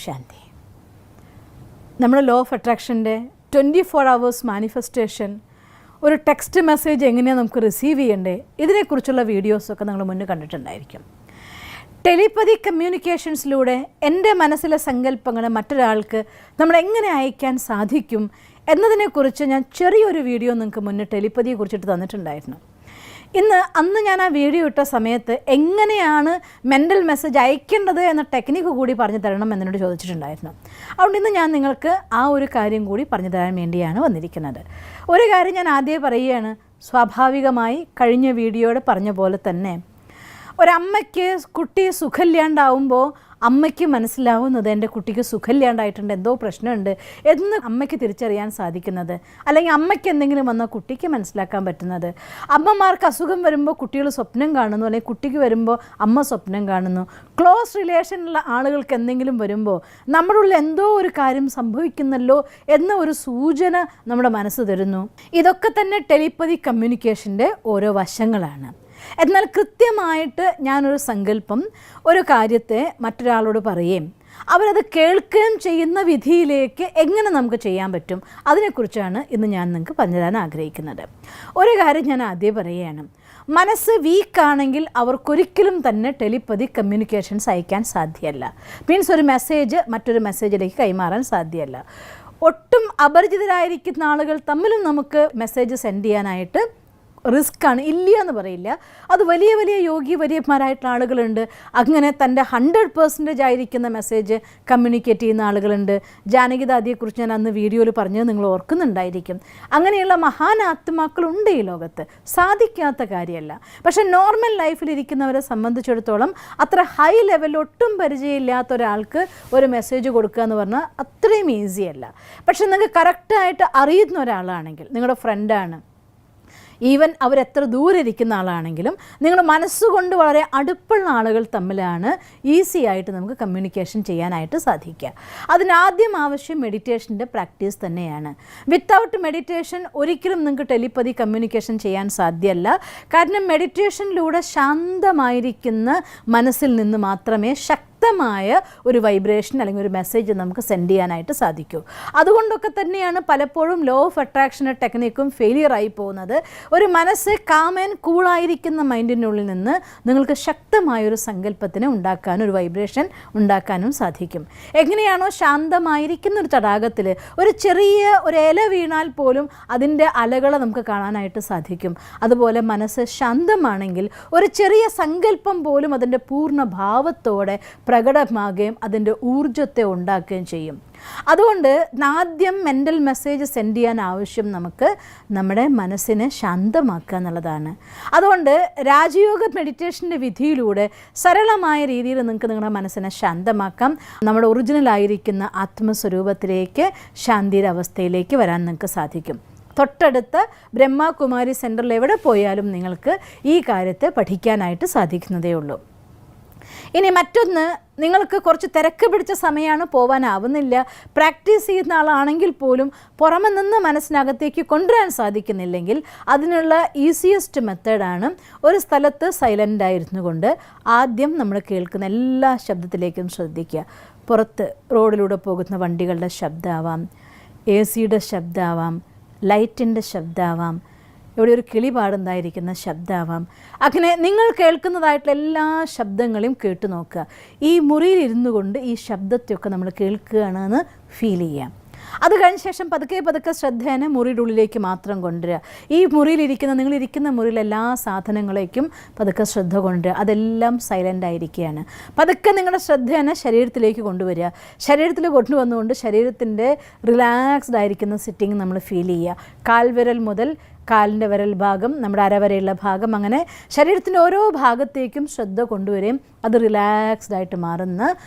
ശാന്തി. നമ്മുടെ law of അട്രാക്ഷൻ്റെ 24 hours manifestation, ഒരു text message എങ്ങനെയാണ് നമുക്ക് റിസീവ് ചെയ്യേണ്ടേ, ഇതിനെക്കുറിച്ചുള്ള വീഡിയോസൊക്കെ നിങ്ങൾ മുന്നേ കണ്ടിട്ടുണ്ടായിരിക്കും. ടെലിപ്പതി കമ്മ്യൂണിക്കേഷൻസിലൂടെ എൻ്റെ മനസ്സിലെ സങ്കല്പങ്ങൾ മറ്റൊരാൾക്ക് നമ്മളെങ്ങനെ അയക്കാൻ സാധിക്കും എന്നതിനെക്കുറിച്ച് ഞാൻ ചെറിയൊരു വീഡിയോ നിങ്ങൾക്ക് മുന്നേ ടെലിപ്പതിയെ കുറിച്ചിട്ട് തന്നിട്ടുണ്ടായിരുന്നു. അന്ന് ഞാൻ ആ വീഡിയോ ഇട്ട സമയത്ത് എങ്ങനെയാണ് മെൻ്റൽ മെസ്സേജ് അയക്കേണ്ടത് എന്ന ടെക്നിക്ക് കൂടി പറഞ്ഞു തരണം എന്നോട് ചോദിച്ചിട്ടുണ്ടായിരുന്നു. അതുകൊണ്ട് ഇന്ന് ഞാൻ നിങ്ങൾക്ക് ആ ഒരു കാര്യം കൂടി പറഞ്ഞു തരാൻ വേണ്ടിയാണ് വന്നിരിക്കുന്നത്. ഒരു കാര്യം ഞാൻ ആദ്യമേ പറയുകയാണ്, സ്വാഭാവികമായി കഴിഞ്ഞ വീഡിയോയുടെ പറഞ്ഞ പോലെ തന്നെ ഒരമ്മയ്ക്ക് കുട്ടി സുഖമില്ലാണ്ടാവുമ്പോൾ അമ്മയ്ക്ക് മനസ്സിലാവുന്നത് എൻ്റെ കുട്ടിക്ക് സുഖമില്ലാണ്ടായിട്ടുണ്ട്, എന്തോ പ്രശ്നമുണ്ട് എന്ന് അമ്മയ്ക്ക് തിരിച്ചറിയാൻ സാധിക്കുന്നത്, അല്ലെങ്കിൽ അമ്മയ്ക്ക് എന്തെങ്കിലും വന്നാൽ കുട്ടിക്ക് മനസ്സിലാക്കാൻ പറ്റുന്നത്. അമ്മമാർക്ക് അസുഖം വരുമ്പോൾ കുട്ടികൾ സ്വപ്നം കാണുന്നു, അല്ലെങ്കിൽ കുട്ടിക്ക് വരുമ്പോൾ അമ്മ സ്വപ്നം കാണുന്നു. ക്ലോസ് റിലേഷനുള്ള ആളുകൾക്ക് എന്തെങ്കിലും വരുമ്പോൾ നമ്മുടെ ഉള്ളിൽ എന്തോ ഒരു കാര്യം സംഭവിക്കുന്നല്ലോ എന്ന ഒരു സൂചന നമ്മുടെ മനസ്സ് തരുന്നു. ഇതൊക്കെ തന്നെ ടെലിപ്പതി കമ്മ്യൂണിക്കേഷൻ്റെ ഓരോ വശങ്ങളാണ്. എന്നാൽ കൃത്യമായിട്ട് ഞാനൊരു സങ്കല്പം, ഒരു കാര്യത്തെ മറ്റൊരാളോട് പറയുകയും അവരത് കേൾക്കുകയും ചെയ്യുന്ന വിധിയിലേക്ക് എങ്ങനെ നമുക്ക് ചെയ്യാൻ പറ്റും, അതിനെക്കുറിച്ചാണ് ഇന്ന് ഞാൻ നിങ്ങൾക്ക് പറഞ്ഞു തരാൻ ആഗ്രഹിക്കുന്നത്. ഒരു കാര്യം ഞാൻ ആദ്യം പറയുകയാണ്, മനസ്സ് വീക്കാണെങ്കിൽ അവർക്കൊരിക്കലും തന്നെ ടെലിപ്പതി കമ്മ്യൂണിക്കേഷൻസ് അയക്കാൻ സാധ്യമല്ല. മീൻസ് ഒരു മെസ്സേജ് മറ്റൊരു മെസ്സേജിലേക്ക് കൈമാറാൻ സാധ്യമല്ല. ഒട്ടും അപരിചിതരായിരിക്കുന്ന ആളുകൾ തമ്മിലും നമുക്ക് മെസ്സേജ് സെൻഡ് ചെയ്യാനായിട്ട് റിസ്ക്കാണ്, ഇല്ല എന്ന് പറയില്ല. അത് വലിയ വലിയ യോഗി വര്യന്മാരായിട്ടുള്ള ആളുകളുണ്ട്. അങ്ങനെ തൻ്റെ 100% ആയിരിക്കുന്ന മെസ്സേജ് കമ്മ്യൂണിക്കേറ്റ് ചെയ്യുന്ന ആളുകളുണ്ട്. ജാനകിദാദിയെക്കുറിച്ച് ഞാൻ അന്ന് വീഡിയോയിൽ പറഞ്ഞത് നിങ്ങൾ ഓർക്കുന്നുണ്ടായിരിക്കും. അങ്ങനെയുള്ള മഹാൻ ആത്മാക്കളുണ്ട് ഈ ലോകത്ത്, സാധിക്കാത്ത കാര്യമല്ല. പക്ഷേ നോർമൽ ലൈഫിലിരിക്കുന്നവരെ സംബന്ധിച്ചിടത്തോളം അത്ര ഹൈ ലെവൽ ഒട്ടും പരിചയമില്ലാത്ത ഒരാൾക്ക് ഒരു മെസ്സേജ് കൊടുക്കുക എന്ന് പറഞ്ഞാൽ അത്രയും ഈസിയല്ല. പക്ഷെ നിങ്ങൾക്ക് കറക്റ്റായിട്ട് അറിയുന്ന ഒരാളാണെങ്കിൽ, നിങ്ങളുടെ ഫ്രണ്ടാണ്, ഈവൻ അവരെത്ര ദൂരെ ഇരിക്കുന്ന ആളാണെങ്കിലും നിങ്ങൾ മനസ്സുകൊണ്ട് വളരെ അടുപ്പുള്ള ആളുകൾ തമ്മിലാണ് ഈസി ആയിട്ട് നമുക്ക് കമ്മ്യൂണിക്കേഷൻ ചെയ്യാനായിട്ട് സാധിക്കുക. അതിനാദ്യം ആവശ്യം മെഡിറ്റേഷൻ്റെ പ്രാക്ടീസ് തന്നെയാണ്. വിത്തൗട്ട് മെഡിറ്റേഷൻ ഒരിക്കലും നിങ്ങൾക്ക് ടെലിപ്പതി കമ്മ്യൂണിക്കേഷൻ ചെയ്യാൻ സാധ്യമല്ല. കാരണം മെഡിറ്റേഷനിലൂടെ ശാന്തമായിരിക്കുന്ന മനസ്സിൽ നിന്ന് മാത്രമേ ശക്തമായ ഒരു വൈബ്രേഷൻ അല്ലെങ്കിൽ ഒരു മെസ്സേജ് നമുക്ക് സെൻഡ് ചെയ്യാനായിട്ട് സാധിക്കൂ. അതുകൊണ്ടൊക്കെ തന്നെയാണ് പലപ്പോഴും ലോ ഓഫ് അട്രാക്ഷൻ ടെക്നിക്കും ഫെയിലിയർ ആയി പോകുന്നത്. ഒരു മനസ്സ് കാം ആൻഡ് കൂളായിരിക്കുന്ന മൈൻഡിനുള്ളിൽ നിന്ന് നിങ്ങൾക്ക് ശക്തമായൊരു സങ്കല്പത്തിന് ഉണ്ടാക്കാനും ഒരു വൈബ്രേഷൻ ഉണ്ടാക്കാനും സാധിക്കും. എങ്ങനെയാണോ ശാന്തമായിരിക്കുന്ന ഒരു തടാകത്തിൽ ഒരു ചെറിയ ഒരു ഇല വീണാൽ പോലും അതിൻ്റെ അലകളെ നമുക്ക് കാണാനായിട്ട് സാധിക്കും, അതുപോലെ മനസ്സ് ശാന്തമാണെങ്കിൽ ഒരു ചെറിയ സങ്കല്പം പോലും അതിൻ്റെ പൂർണ്ണ ഭാവത്തോടെ പ്രകടമാകുകയും അതിൻ്റെ ഊർജ്ജത്തെ ഉണ്ടാക്കുകയും ചെയ്യും. അതുകൊണ്ട് ആദ്യം മെൻ്റൽ മെസ്സേജ് സെൻഡ് ചെയ്യാൻ ആവശ്യം നമുക്ക് നമ്മുടെ മനസ്സിനെ ശാന്തമാക്കുക എന്നുള്ളതാണ്. അതുകൊണ്ട് രാജയോഗ മെഡിറ്റേഷൻ്റെ വിധിയിലൂടെ സരളമായ രീതിയിൽ നിങ്ങൾക്ക് നിങ്ങളുടെ മനസ്സിനെ ശാന്തമാക്കാം. നമ്മുടെ ഒറിജിനലായിരിക്കുന്ന ആത്മസ്വരൂപത്തിലേക്ക്, ശാന്തിയുടെ അവസ്ഥയിലേക്ക് വരാൻ നിങ്ങൾക്ക് സാധിക്കും. തൊട്ടടുത്ത ബ്രഹ്മകുമാരി സെൻറ്ററിൽ എവിടെ പോയാലും നിങ്ങൾക്ക് ഈ കാര്യത്തെ പഠിക്കാനായിട്ട് സാധിക്കുന്നതേ ഉള്ളൂ. ഇനി മറ്റൊന്ന്, നിങ്ങൾക്ക് കുറച്ച് തിരക്ക് പിടിച്ച സമയമാണ്, പോകാനാവുന്നില്ല, പ്രാക്ടീസ് ചെയ്യുന്ന ആളാണെങ്കിൽ പോലും പുറമെ നിന്ന് മനസ്സിനകത്തേക്ക് കൊണ്ടുവരാൻ സാധിക്കുന്നില്ലെങ്കിൽ അതിനുള്ള ഈസിയസ്റ്റ് മെത്തേഡാണ് ഒരു സ്ഥലത്ത് സൈലൻ്റ് ആയിരുന്നു കൊണ്ട് ആദ്യം നമ്മൾ കേൾക്കുന്ന എല്ലാ ശബ്ദത്തിലേക്കും ശ്രദ്ധിക്കുക. പുറത്ത് റോഡിലൂടെ പോകുന്ന വണ്ടികളുടെ ശബ്ദമാവാം, AC-യുടെ ശബ്ദമാവാം, ലൈറ്റിൻ്റെ ശബ്ദമാവാം, ഇവിടെ ഒരു കിളി പാടുന്നതായിരിക്കുന്ന ശബ്ദമാവാം. അങ്ങനെ നിങ്ങൾ കേൾക്കുന്നതായിട്ടുള്ള എല്ലാ ശബ്ദങ്ങളെയും കേട്ടു നോക്കുക. ഈ മുറിയിൽ ഇരുന്നു കൊണ്ട് ഈ ശബ്ദത്തെയൊക്കെ നമ്മൾ കേൾക്കുകയാണെന്ന് ഫീൽ ചെയ്യാം. അത് കഴിഞ്ഞ ശേഷം പതുക്കെ പതുക്കെ ശ്രദ്ധേനെ മുറിയുടെ ഉള്ളിലേക്ക് മാത്രം കൊണ്ടുവരിക. ഈ മുറിയിലിരിക്കുന്ന, നിങ്ങളിരിക്കുന്ന മുറിയിലെ എല്ലാ സാധനങ്ങളേക്കും പതുക്കെ ശ്രദ്ധ കൊണ്ടുവരിക. അതെല്ലാം സൈലൻ്റ് ആയിരിക്കുകയാണ്. പതുക്കെ നിങ്ങളുടെ ശ്രദ്ധേനെ ശരീരത്തിലേക്ക് കൊണ്ടുവരിക. ശരീരത്തിൽ കൊണ്ടുവന്നുകൊണ്ട് ശരീരത്തിൻ്റെ റിലാക്സ്ഡ് ആയിരിക്കുന്ന സിറ്റിംഗ് നമ്മൾ ഫീൽ ചെയ്യുക. കാൽവിരൽ മുതൽ കാലിൻ്റെ വിരൽ ഭാഗം, നമ്മുടെ അരവരെയുള്ള ഭാഗം, അങ്ങനെ ശരീരത്തിൻ്റെ ഓരോ ഭാഗത്തേക്കും ശ്രദ്ധ കൊണ്ടുവരികയും അത് റിലാക്സ്ഡ് ആയിട്ട് മാറുന്ന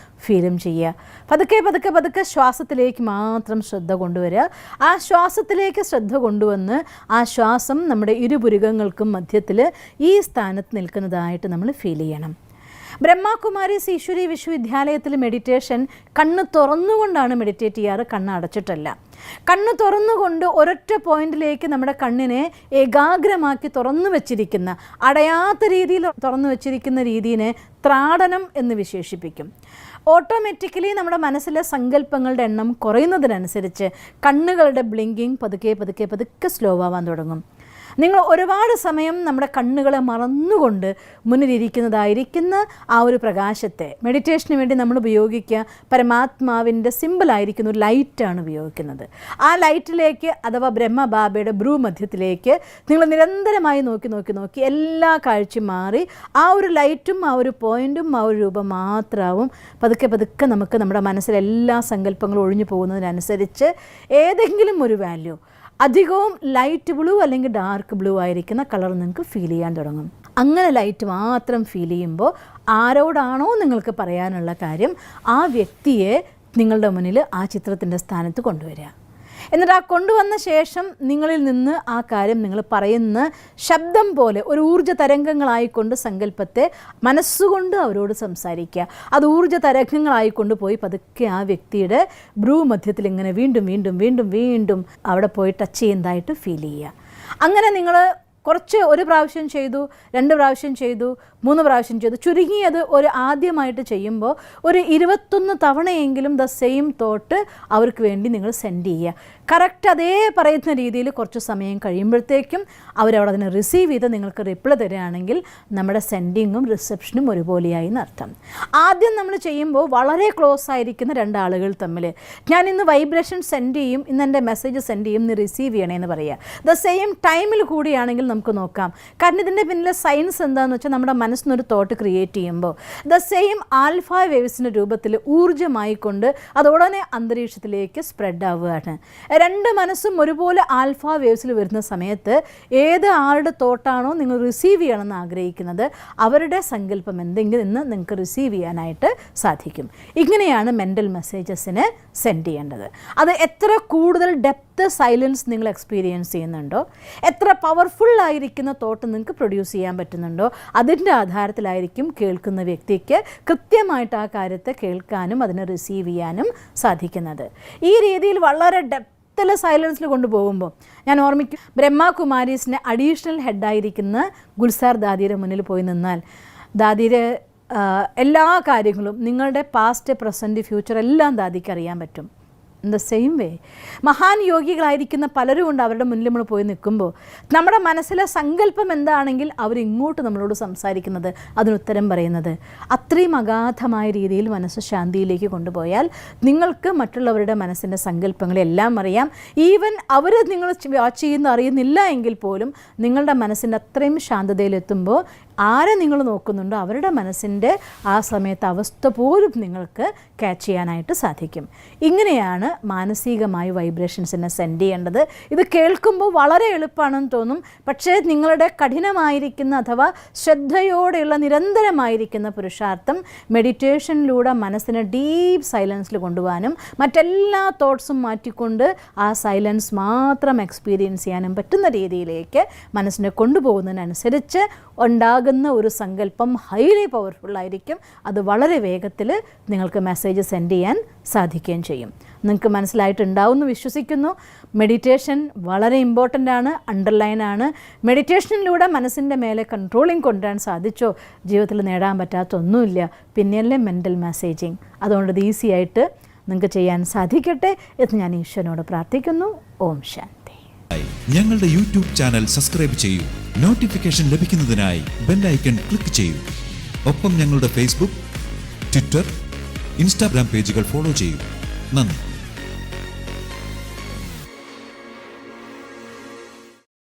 ഫീലും ചെയ്യുക. പതുക്കെ പതുക്കെ പതുക്കെ ശ്വാസത്തിലേക്ക് മാത്രം ശ്രദ്ധ കൊണ്ടുവരിക. ആ ശ്വാസത്തിലേക്ക് ശ്രദ്ധ കൊണ്ടുവന്ന് ആ ശ്വാസം നമ്മുടെ ഇരുപുരുകങ്ങൾക്കും മധ്യത്തിൽ ഈ സ്ഥാനത്ത് നിൽക്കുന്നതായിട്ട് നമ്മൾ ഫീൽ ചെയ്യണം. ബ്രഹ്മകുമാരീസ് ഈശ്വരി വിശ്വവിദ്യാലയത്തിൽ മെഡിറ്റേഷൻ കണ്ണ് തുറന്നുകൊണ്ടാണ് മെഡിറ്റേറ്റ് ചെയ്യാറ്, കണ്ണ് അടച്ചിട്ടല്ല. കണ്ണ് തുറന്നുകൊണ്ട് ഒരൊറ്റ പോയിന്റിലേക്ക് നമ്മുടെ കണ്ണിനെ ഏകാഗ്രമാക്കി തുറന്നു വച്ചിരിക്കുന്ന, അടയാത്ത രീതിയിൽ തുറന്നു വച്ചിരിക്കുന്ന രീതിയെ ത്രാടനം എന്ന് വിശേഷിപ്പിക്കും. ഓട്ടോമാറ്റിക്കലി നമ്മുടെ മനസ്സിലെ സങ്കല്പങ്ങളുടെ എണ്ണം കുറയുന്നതിനനുസരിച്ച് കണ്ണുകളുടെ ബ്ലിങ്കിങ് പതുക്കെ പതുക്കെ പതുക്കെ സ്ലോ ആവാൻ തുടങ്ങും. നിങ്ങൾ ഒരുപാട് സമയം നമ്മുടെ കണ്ണുകളെ മറന്നുകൊണ്ട് മുന്നിലിരിക്കുന്നതായിരിക്കുന്ന ആ ഒരു പ്രകാശത്തെ മെഡിറ്റേഷന് വേണ്ടി നമ്മൾ ഉപയോഗിക്കുക പരമാത്മാവിൻ്റെ സിമ്പിളായിരിക്കുന്ന ഒരു ലൈറ്റാണ് ഉപയോഗിക്കുന്നത്. ആ ലൈറ്റിലേക്ക് അഥവാ ബ്രഹ്മബാബയുടെ ഭ്രൂമധ്യത്തിലേക്ക് നിങ്ങൾ നിരന്തരമായി നോക്കി നോക്കി നോക്കി എല്ലാ കാഴ്ചയും മാറി ആ ഒരു ലൈറ്റും ആ ഒരു പോയിൻറ്റും ആ ഒരു രൂപം മാത്രമാവും. പതുക്കെ പതുക്കെ നമുക്ക് നമ്മുടെ മനസ്സിലെ എല്ലാ സങ്കല്പങ്ങളും ഒഴിഞ്ഞു പോകുന്നതിനനുസരിച്ച് ഏതെങ്കിലും ഒരു വാല്യൂ അധികവും ലൈറ്റ് ബ്ലൂ അല്ലെങ്കിൽ ഡാർക്ക് ബ്ലൂ ആയിരിക്കുന്ന കളർ നിങ്ങൾക്ക് ഫീൽ ചെയ്യാൻ തുടങ്ങും. അങ്ങനെ ലൈറ്റ് മാത്രം ഫീൽ ചെയ്യുമ്പോൾ ആരോടാണോ നിങ്ങൾക്ക് പറയാനുള്ള കാര്യം ആ വ്യക്തിയെ നിങ്ങളുടെ മുന്നിൽ ആ ചിത്രത്തിൻ്റെ സ്ഥാനത്ത് കൊണ്ടുവരിക. എന്നിട്ട് ആ കൊണ്ടുവന്ന ശേഷം നിങ്ങളിൽ നിന്ന് ആ കാര്യം നിങ്ങൾ പറയുന്ന ശബ്ദം പോലെ ഒരു ഊർജ്ജ തരംഗങ്ങളായിക്കൊണ്ട് സങ്കല്പത്തെ മനസ്സുകൊണ്ട് അവരോട് സംസാരിക്കുക. അത് ഊർജ്ജ തരംഗങ്ങളായിക്കൊണ്ട് പോയി പതുക്കെ ആ വ്യക്തിയുടെ ഭ്രൂമധ്യത്തിൽ ഇങ്ങനെ വീണ്ടും വീണ്ടും വീണ്ടും വീണ്ടും അവിടെ പോയി ടച്ച് ചെയ്യുന്നതായിട്ട് ഫീൽ ചെയ്യുക. അങ്ങനെ നിങ്ങൾ ഒരു പ്രാവശ്യം ചെയ്തു, 2 പ്രാവശ്യം ചെയ്തു, 3 പ്രാവശ്യം ചെയ്തു, ചുരുങ്ങിയത് ഒരു ആദ്യമായിട്ട് ചെയ്യുമ്പോൾ ഒരു 21 തവണയെങ്കിലും ദ സെയിം തോട്ട് അവർക്ക് വേണ്ടി നിങ്ങൾ സെൻഡ് ചെയ്യുക. കറക്റ്റ് അതേ പറയുന്ന രീതിയിൽ കുറച്ച് സമയം കഴിയുമ്പോഴത്തേക്കും അവരവിടെ അതിനെ റിസീവ് ചെയ്ത് നിങ്ങൾക്ക് റിപ്ലൈ തരികയാണെങ്കിൽ നമ്മുടെ സെൻഡിങ്ങും റിസപ്ഷനും ഒരുപോലെയായി എന്നർത്ഥം. ആദ്യം നമ്മൾ ചെയ്യുമ്പോൾ വളരെ ക്ലോസ് ആയിരിക്കുന്ന 2 ആളുകൾ തമ്മിൽ ഞാൻ ഇന്ന് വൈബ്രേഷൻ സെൻഡ് ചെയ്യും, ഇന്ന് എൻ്റെ മെസ്സേജ് സെൻഡ് ചെയ്യും, ഇന്ന് റിസീവ് ചെയ്യണമെന്ന് പറയുക. ദ സെയിം ടൈമിൽ കൂടിയാണെങ്കിൽ നമുക്ക് നോക്കാം. കാരണം ഇതിൻ്റെ പിന്നിലെ സയൻസ് എന്താണെന്ന് വെച്ചാൽ നമ്മുടെ മനസ്സിനൊരു തോട്ട് ക്രിയേറ്റ് ചെയ്യുമ്പോൾ ദ സെയിം ആൽഫ വേവ്സിൻ്റെ രൂപത്തിൽ ഊർജ്ജമായിക്കൊണ്ട് അതോടനെ അന്തരീക്ഷത്തിലേക്ക് സ്പ്രെഡ് ആവുകയാണ്. 2 മനസ്സും ഒരുപോലെ ആൽഫ വേവ്സിൽ വരുന്ന സമയത്ത് ഏത് ആളുടെ തോട്ടാണോ നിങ്ങൾ റിസീവ് ചെയ്യണമെന്ന് ആഗ്രഹിക്കുന്നത് അവരുടെ സങ്കല്പം എന്തെങ്കിലും ഇന്ന് നിങ്ങൾക്ക് റിസീവ് ചെയ്യാനായിട്ട് സാധിക്കും. ഇങ്ങനെയാണ് മെൻ്റൽ മെസ്സേജസിന് സെൻഡ് ചെയ്യേണ്ടത്. അത് എത്ര കൂടുതൽ ഡെപ്ത് സൈലൻസ് നിങ്ങൾ എക്സ്പീരിയൻസ് ചെയ്യുന്നുണ്ടോ, എത്ര പവർഫുള്ളായിരിക്കുന്ന തോട്ട് നിങ്ങൾക്ക് പ്രൊഡ്യൂസ് ചെയ്യാൻ പറ്റുന്നുണ്ടോ അതിൻ്റെ ആധാരത്തിലായിരിക്കും കേൾക്കുന്ന വ്യക്തിക്ക് കൃത്യമായിട്ട് ആ കാര്യത്തെ കേൾക്കാനും അതിനെ റിസീവ് ചെയ്യാനും സാധിക്കുന്നത്. ഈ രീതിയിൽ വളരെ ഡെപ്തിൽ സൈലൻസിൽ കൊണ്ടുപോകുമ്പോൾ ഞാൻ ഓർമ്മിക്കും, ബ്രഹ്മകുമാരീസിൻ്റെ അഡീഷണൽ ഹെഡായിരിക്കുന്ന ഗുൽസാർ ദാദിയുടെ മുന്നിൽ പോയി നിന്നാൽ ദാദിയുടെ എല്ലാ കാര്യങ്ങളും നിങ്ങളുടെ പാസ്റ്റ് പ്രസൻറ്റ് ഫ്യൂച്ചർ എല്ലാം ദാദിക്ക് അറിയാൻ പറ്റും. ഇൻ ദ സെയിം വേ മഹാൻ യോഗികളായിരിക്കുന്ന പലരും കൊണ്ട് അവരുടെ മുന്നിൽ നമ്മൾ പോയി നിൽക്കുമ്പോൾ നമ്മുടെ മനസ്സിലെ സങ്കല്പം എന്താണെങ്കിൽ അവരിങ്ങോട്ട് നമ്മളോട് സംസാരിക്കുന്നത് അതിനുത്തരം പറയുന്നത് അത്രയും അഗാധമായ രീതിയിൽ മനസ്സ് ശാന്തിയിലേക്ക് കൊണ്ടുപോയാൽ നിങ്ങൾക്ക് മറ്റുള്ളവരുടെ മനസ്സിൻ്റെ സങ്കല്പങ്ങളെല്ലാം അറിയാം. ഈവൻ അവർ നിങ്ങൾ വാച്ച് ചെയ്യുന്ന അറിയുന്നില്ല എങ്കിൽ പോലും നിങ്ങളുടെ മനസ്സിൻ്റെ അത്രയും ശാന്തതയിലെത്തുമ്പോൾ ആരെ നിങ്ങൾ നോക്കുന്നുണ്ടോ അവരുടെ മനസ്സിൻ്റെ ആ സമയത്ത് അവസ്ഥ പോലും നിങ്ങൾക്ക് ക്യാച്ച് ചെയ്യാനായിട്ട് സാധിക്കും. ഇങ്ങനെയാണ് മാനസികമായി വൈബ്രേഷൻസിനെ സെൻഡ് ചെയ്യേണ്ടത്. ഇത് കേൾക്കുമ്പോൾ വളരെ എളുപ്പമാണെന്ന് തോന്നും, പക്ഷേ നിങ്ങളുടെ കഠിനമായിരിക്കുന്ന അഥവാ ശ്രദ്ധയോടെയുള്ള നിരന്തരമായിരിക്കുന്ന പുരുഷാർത്ഥം മെഡിറ്റേഷനിലൂടെ മനസ്സിനെ ഡീപ്പ് സൈലൻസിൽ കൊണ്ടുപോകാനും മറ്റെല്ലാ തോട്ട്സും മാറ്റിക്കൊണ്ട് ആ സൈലൻസ് മാത്രം എക്സ്പീരിയൻസ് ചെയ്യാനും പറ്റുന്ന രീതിയിലേക്ക് മനസ്സിനെ കൊണ്ടുപോകുന്നതിനനുസരിച്ച് ഉണ്ടാകുന്ന ഒരു സങ്കല്പം ഹൈലി പവർഫുള്ളായിരിക്കും. അത് വളരെ വേഗത്തിൽ നിങ്ങൾക്ക് മെസ്സേജ് സെൻഡ് ചെയ്യാൻ സാധിക്കുകയും ചെയ്യും. നിങ്ങൾക്ക് മനസ്സിലായിട്ടുണ്ടാവുമെന്ന് വിശ്വസിക്കുന്നു. മെഡിറ്റേഷൻ വളരെ ഇമ്പോർട്ടൻ്റ് ആണ്, അണ്ടർലൈനാണ്. മെഡിറ്റേഷനിലൂടെ മനസ്സിൻ്റെ മേലെ കൺട്രോളിങ് കൊണ്ടുവരാൻ സാധിച്ചോ ജീവിതത്തിൽ നേടാൻ പറ്റാത്തൊന്നുമില്ല. പിന്നെയല്ലേ മെൻ്റൽ മെസ്സേജിങ്. അതുകൊണ്ട് ഇത് ഈസി ആയിട്ട് നിങ്ങൾക്ക് ചെയ്യാൻ സാധിക്കട്ടെ എന്ന് ഞാൻ ഈശ്വരനോട് പ്രാർത്ഥിക്കുന്നു. ഓം ശാന്തി. ഞങ്ങളുടെ യൂട്യൂബ് ചാനൽ സബ്സ്ക്രൈബ് ചെയ്യൂ. നോട്ടിഫിക്കേഷൻ ലഭിക്കുന്നതിനായി ബെൽ ഐക്കൺ ക്ലിക്ക് ചെയ്യൂ. ഒപ്പം ഞങ്ങളുടെ ഫേസ്ബുക്ക്, ട്വിറ്റർ, ഇൻസ്റ്റാഗ്രാം പേജുകൾ ഫോളോ ചെയ്യൂ. നന്ദി.